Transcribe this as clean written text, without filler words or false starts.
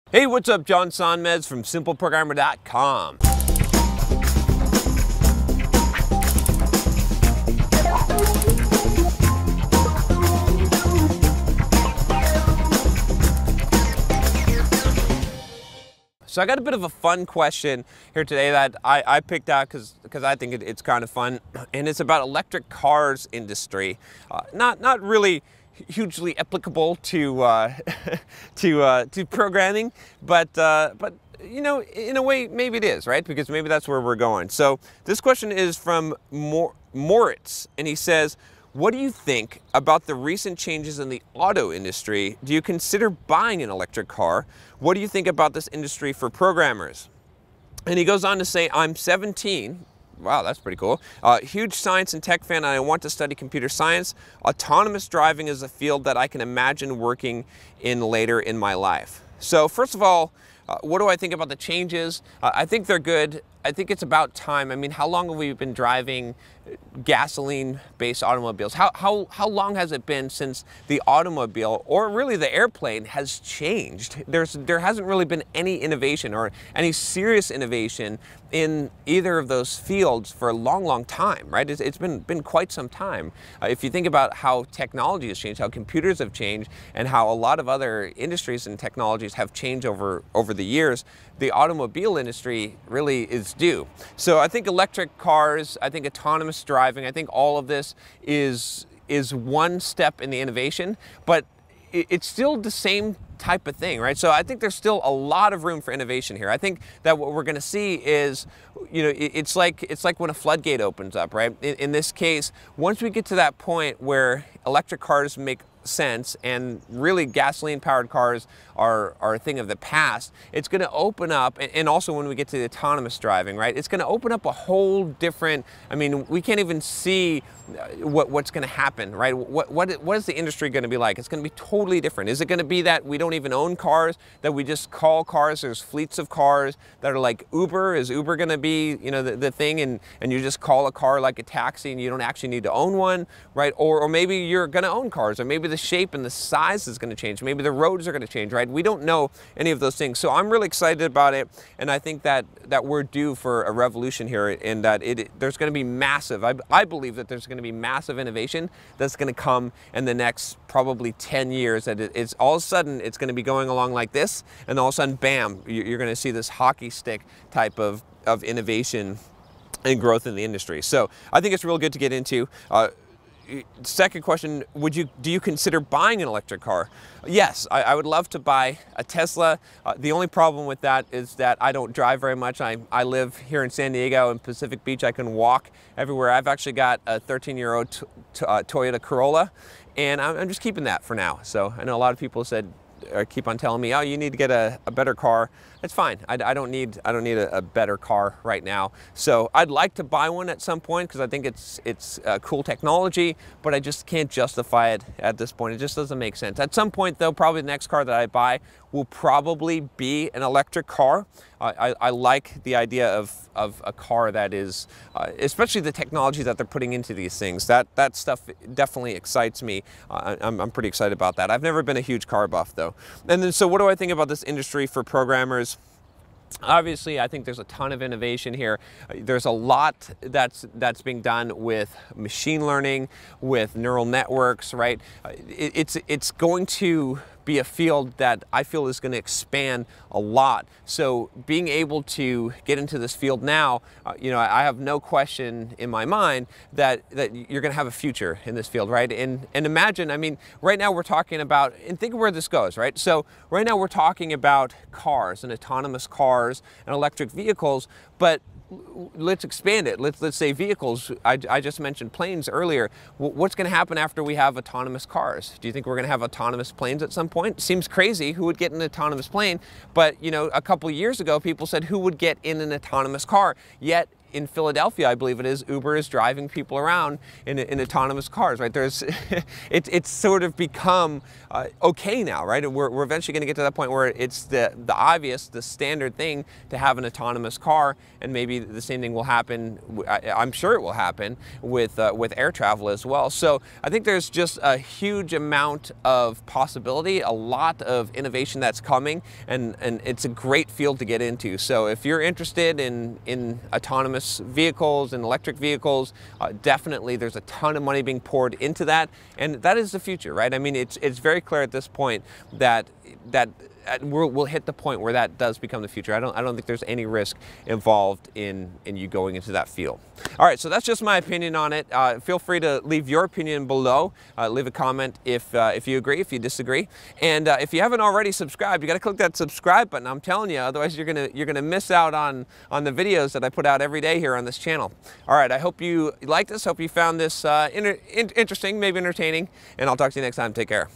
Hey, what's up? John Sonmez from simpleprogrammer.com. So I got a bit of a fun question here today that I picked out because I think it's kind of fun, and it's about electric cars industry. Not really hugely applicable to to programming, but you know, in a way, maybe it is, right? Because maybe that's where we're going. So this question is from Moritz, and he says, what do you think about the recent changes in the auto industry? Do you consider buying an electric car? What do you think about this industry for programmers? And he goes on to say, I'm 17. Wow, that's pretty cool. Huge science and tech fan, and I want to study computer science. Autonomous driving is a field that I can imagine working in later in my life. So first of all, what do I think about the changes? I think they're good. I think it's about time. I mean, how long have we been driving gasoline-based automobiles? How long has it been since the automobile, or really the airplane, has changed? There hasn't really been any innovation or any serious innovation in either of those fields for a long time, right? It's been quite some time. If you think about how technology has changed, how computers have changed, and how a lot of other industries and technologies have changed over the years, the automobile industry really is due. So I think electric cars, I think autonomous driving, I think all of this is one step in the innovation, but it's still the same type of thing, right? So I think there's still a lot of room for innovation here. I think that what we're going to see is, you know, it's like when a floodgate opens up, right? In this case, once we get to that point where electric cars make sense and really gasoline powered cars are a thing of the past, it's going to open up, and also when we get to the autonomous driving, right, it's going to open up a whole different, I mean, we can't even see what's going to happen, right? What is the industry going to be like? It's going to be totally different. Is it going to be that we don't even own cars, that we just call cars? There's fleets of cars that are like Uber. Is Uber going to be, you know, the thing, and you just call a car like a taxi and you don't actually need to own one, right? Or maybe you're going to own cars, or maybe the shape and the size is going to change. Maybe the roads are going to change, right? We don't know any of those things. So I'm really excited about it, and I think that we're due for a revolution here, and that there's going to be massive, I believe that there's going to be massive innovation that's going to come in the next probably 10 years, that it's all of a sudden it's going to be going along like this, and all of a sudden, bam, you're going to see this hockey stick type of innovation and growth in the industry. So I think it's real good to get into. Second question, do you consider buying an electric car? Yes, I would love to buy a Tesla. The only problem with that is that I don't drive very much. I live here in San Diego and Pacific Beach. I can walk everywhere. I've actually got a 13-year-old Toyota Corolla, and I'm just keeping that for now. So I know a lot of people keep on telling me, oh, you need to get a better car. It's fine. I don't need a better car right now. So I'd like to buy one at some point because I think it's cool technology, but I just can't justify it at this point. It just doesn't make sense. At some point, though, probably the next car that I buy will probably be an electric car. I like the idea of a car that is, especially the technology that they're putting into these things. That stuff definitely excites me. I'm pretty excited about that. I've never been a huge car buff, though. And then, so what do I think about this industry for programmers? Obviously, I think there's a ton of innovation here. There's a lot that's being done with machine learning, with neural networks, right? It's going to be a field that I feel is going to expand a lot. So being able to get into this field now, you know, I have no question in my mind that you're going to have a future in this field, right? And imagine, I mean, right now we're talking about, and think of where this goes, right? So right now we're talking about cars and autonomous cars and electric vehicles, but let's expand it. Let's say vehicles. I just mentioned planes earlier. What's going to happen after we have autonomous cars? Do you think we're going to have autonomous planes at some point? Seems crazy. Who would get in an autonomous plane? But, you know, a couple years ago, people said, who would get in an autonomous car? Yet in Philadelphia, I believe it is, Uber is driving people around in autonomous cars, right? There's, it's sort of become okay now, right? We're eventually going to get to that point where it's the obvious, the standard thing to have an autonomous car, and maybe the same thing will happen. I'm sure it will happen with air travel as well. So I think there's just a huge amount of possibility, a lot of innovation that's coming, and it's a great field to get into. So if you're interested in autonomous vehicles and electric vehicles, definitely there's a ton of money being poured into that, and that is the future, right? I mean, it's very clear at this point that we'll hit the point where that does become the future. I don't think there's any risk involved in you going into that field. All right, so that's just my opinion on it. Feel free to leave your opinion below. Leave a comment if you agree, if you disagree, and if you haven't already subscribed, you got to click that subscribe button. I'm telling you, otherwise you're gonna miss out on the videos that I put out every day here on this channel. All right, I hope you liked this. Hope you found this interesting, maybe entertaining, and I'll talk to you next time. Take care.